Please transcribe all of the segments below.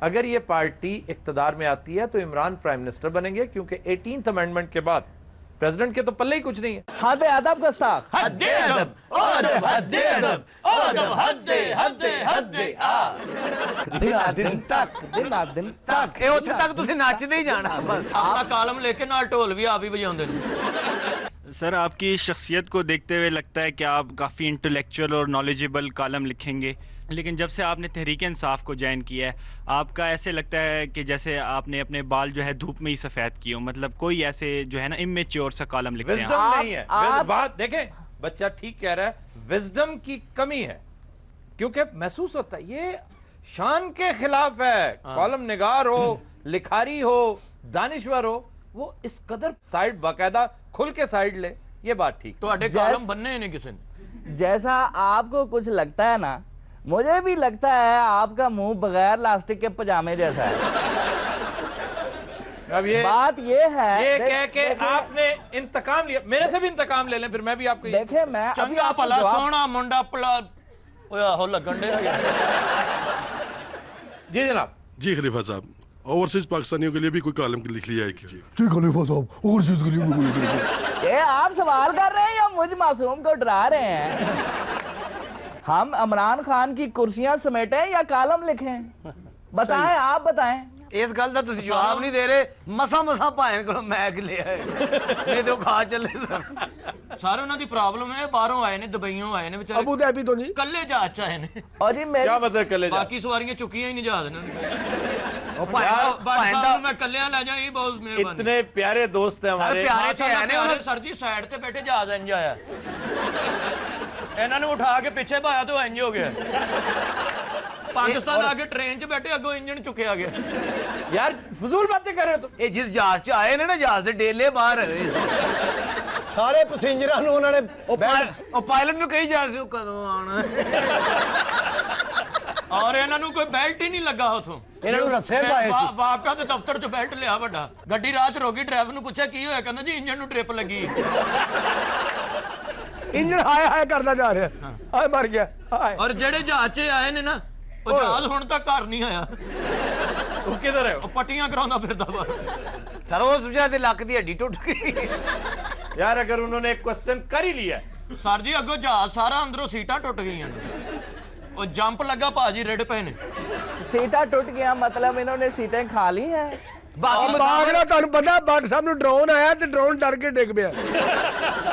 اگر یہ پارٹی اقتدار میں آتی ہے تو عمران پرائم منسٹر بنیں گے، کیونکہ 18th امینڈمنٹ کے بعد پریزیڈنٹ کے تو پلے ہی کچھ نہیں ہے. حد ادب گستاخ، حد ادب ادب، حد ادب ادب، حد حد حد دن تک دن تک اے اوتھے تک تسی نچدے ہی جانا بس. اپنا کالم لے کے نال ڈھول بھی آپ ہی بجاؤندے نے. سر آپ کی شخصیت کو دیکھتے ہوئے لگتا ہے کہ آپ کافی انٹلیکچوئل اور نالجبل کالم لکھیں گے، لیکن جب سے آپ نے تحریک انصاف کو جوائن کیا ہے آپ کا ایسے لگتا ہے کہ جیسے آپ نے اپنے بال جو ہے دھوپ میں ہی سفید کیے ہوں، مطلب کوئی ایسے جو ہے نا امیچیور سا کالم لکھتے ہیں. وزڈم نہیں ہے. بات دیکھیں، بچہ ٹھیک کہہ رہا ہے، وزڈم کی کمی ہے، کیونکہ محسوس ہوتا ہے یہ شان کے خلاف ہے. کالم نگار ہو، لکھاری ہو، دانشور ہو، وہ اس قدر سائیڈ باقاعدہ کھل کے سائیڈ لے، یہ بات ٹھیک. تو اڈے کالم بننے ہی نہیں کسی نے. جیسا آپ کو کچھ لگتا ہے نا، مجھے بھی لگتا ہے آپ کا منہ بغیر لاسٹک کے پجامے جیسا ہے. اب بات یہ ہے، یہ کہہ کے آپ نے انتقام لیا، میرے سے بھی انتقام لے لیں، پھر میں بھی آپ کو دیکھیں میں چنگا پلا سونا منڈا پلا ہو لگن دے. جی جناب. جی خلیفہ صاحب، اوورسیز پاکستانیوں کے لیے بھی کوئی کالم لکھ لیا ہے کیا؟ جی خلیفہ صاحب، اوورسیز کے لیے بھی یہ آپ سوال کر رہے ہیں یا مجھ معصوم کو ڈرا رہے ہیں؟ ہم عمران خان کی کرسیاں سمیٹیں یا کالم لکھیں؟ بتائیں، آپ بتائیں. اس گل دا تسی جواب نہیں دے رہے. مسا بھائن کو میک لے آئے نہیں تو کھا چلے سر. سارے انہوں دی پرابلم ہے، باہروں آئے نے، دبئیوں آئے نے بیچارے، ابو دھابی تو جی کلے جہاز چاہے نے. اور جی کیا مطلب کلے جا؟ باقی سواریاں چکیاں ہی نہیں جہاز نے. میں کلیاں لے جائیں، بہت مہربانی. اتنے پیارے دوست ہیں ہمارے. پیارے سر جی سائیڈ تے بیٹھے جہاز انج آیا، انہوں نے اٹھا کے پیچھے بایا تو انج ہو گیا. پاکستان آگے ٹرین چ بیٹھے، اگوں انجن چکیا گیا. یار فضول باتیں کر رہے ہو. یہ جس جہاز چ آئے نے نا، جہاز دے ڈیلے باہر سارے پسنجراں نوں انہوں نے او پائلٹ نوں کہی جا رہے کدوں آنا، اور انہاں نوں کوئی بیلٹ ہی نہیں لگا اتھوں. انہاں نوں رسے پائے سی. واپٹا تے دفتر چ بیلٹ لیا وڈا. گڈی راہ چ روکی، ڈرائیور نوں پوچھا کی ہویا، کہندا جی انجن نوں ٹرپ لگی. انجن ہائے ہائے کردا جا رہا ہے، ہائے مر گیا ہائے. اور جڑے جہاز چ آئے نے نا، وہ جہاز ہن تک گھر نہیں آیا. وہ کدھر ہے؟ پٹیاں کراوندا پھردا وا سر. اس وجہ تے لک دی ہڈی ٹوٹ گئی. یار اگر انہوں نے ایک کوسچن کر ہی لیا ہے. سر جی اگوں جہاز سارا اندروں سیٹاں ٹوٹ گئیاں نے، اور جمپ لگا پاجی رڑ پے نے. سیٹاں ٹوٹ گیا مطلب انہوں نے سیٹیں کھا لی ہیں. باقی باغڑا تانوں پتہ بٹ صاحب نوں ڈرون آیا تے ڈرون ڈر کے ڈگ پیا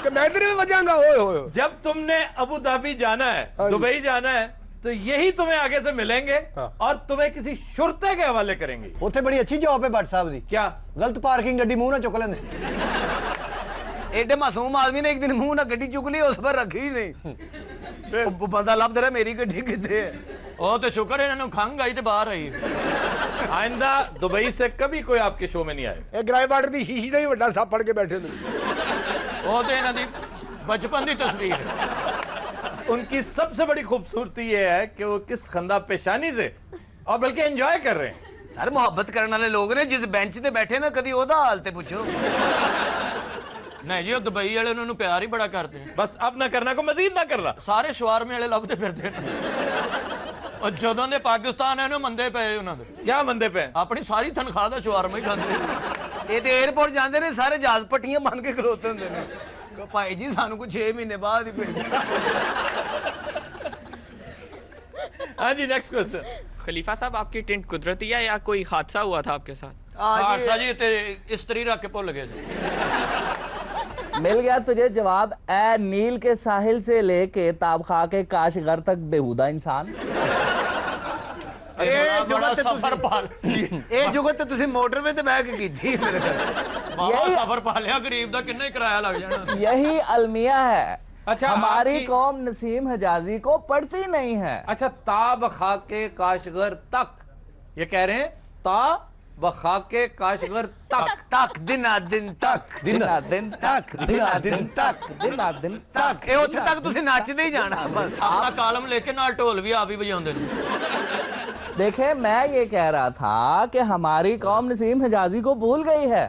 کہ میں ادھر وجاں گا. اوئے ہوئے جب تم نے ابو دھابی جانا ہے، دبئی جانا ہے، تو یہی تمہیں آگے سے ملیں گے اور تمہیں کسی شرطے کے حوالے کریں گے. اوتھے بڑی اچھی جاب ہے بٹ صاحب دی. کیا غلط پارکنگ گڈی منہ نہ چک لیندے. ایڈے معصوم آدمی نے ایک دن منہ نہ گڈی چک لی، اس پر رکھی ہی نہیں. بندہ لب دے رہا میری گڈی کتے ہے. او تے شکر ہے انہوں کھنگ آئی تے باہر آئی. آئندہ دبئی سے کبھی کوئی آپ کے شو میں نہیں آئے. اے گرائی واٹر دی شیشی دا ہی وڈا سپ پڑ کے بیٹھے نے. او تے انہاں دی بچپن دی تصویر ہے. ان کی سب سے بڑی خوبصورتی یہ ہے کہ وہ کس خندہ پیشانی سے اور بلکہ انجوائے کر رہے ہیں. سر محبت کرنے والے لوگ نے، جس بینچ تے بیٹھے نا کدی او دا حال تے پوچھو. نہیں جی وہ دبئی والے انہوں پیار ہی بڑا کرتے ہیں. بس اب نہ کرنا کو مزید نہ کرنا. سارے شوارمے والے لبتے پھرتے ہیں. اور جدوں دے پاکستان ہے مندے پے انہوں نے. کیا مندے پہ؟ اپنی ساری تنخواہ دا شوارما ہی کھاتے. یہ تے ایئرپورٹ جاندے نے سارے جہاز پٹیاں بن کے کھلوتے ہوندے نے. بھائی جی سانو کو 6 مہینے بعد ہی بھیج. ہاں جی نیکسٹ کوسچن. خلیفہ صاحب آپ کی ٹینٹ قدرتی ہے یا کوئی حادثہ ہوا تھا آپ کے ساتھ؟ حادثہ جی تے استری رکھ کے بھول گئے تھے. مل گیا تجھے جواب. اے نیل کے ساحل سے لے کے تاب خاں کے کاشغر تک بےہودہ انسان. جگت تے تسی موٹر میں تے بیٹھ کے کیتی میرے گھر. سفر پا لیا غریب دا کتنا کرایہ لگ جانا. یہی المیہ ہے. اچھا ہماری قوم نسیم حجازی کو پڑھتی نہیں ہے. اچھا تا بخاک کاشغر تک، یہ کہہ رہے ہیں تا بخاک کاشغر تک. تک دن تک دن تک دن تک دن تک. اے اوتھے تک تسی نچدے ہی جانا بس. اپنا کالم لے کے نال ڈھول بھی آپ ہی بجاؤندے نے. دیکھیں میں یہ کہہ رہا تھا کہ ہماری قوم نسیم حجازی کو بھول گئی ہے.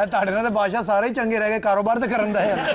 ਤੁਹਾਡੇ ਨਾਲ ਬਾਦਸ਼ਾਹ ਸਾਰੇ ਹੀ ਚੰਗੇ ਰਹਿ ਗਏ, ਕਾਰੋਬਾਰ ਤੇ ਕਰਨ ਦਾ ਹੈ।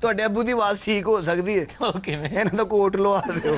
ਤੁਹਾਡੇ ਅੱਬੂ ਦੀ ਆਵਾਜ਼ ਠੀਕ ਹੋ ਸਕਦੀ ਹੈ। ਓਕੇ, ਮੈਂ ਇਹਨਾਂ ਦਾ ਕੋਟ ਲਵਾ ਦਿਓ।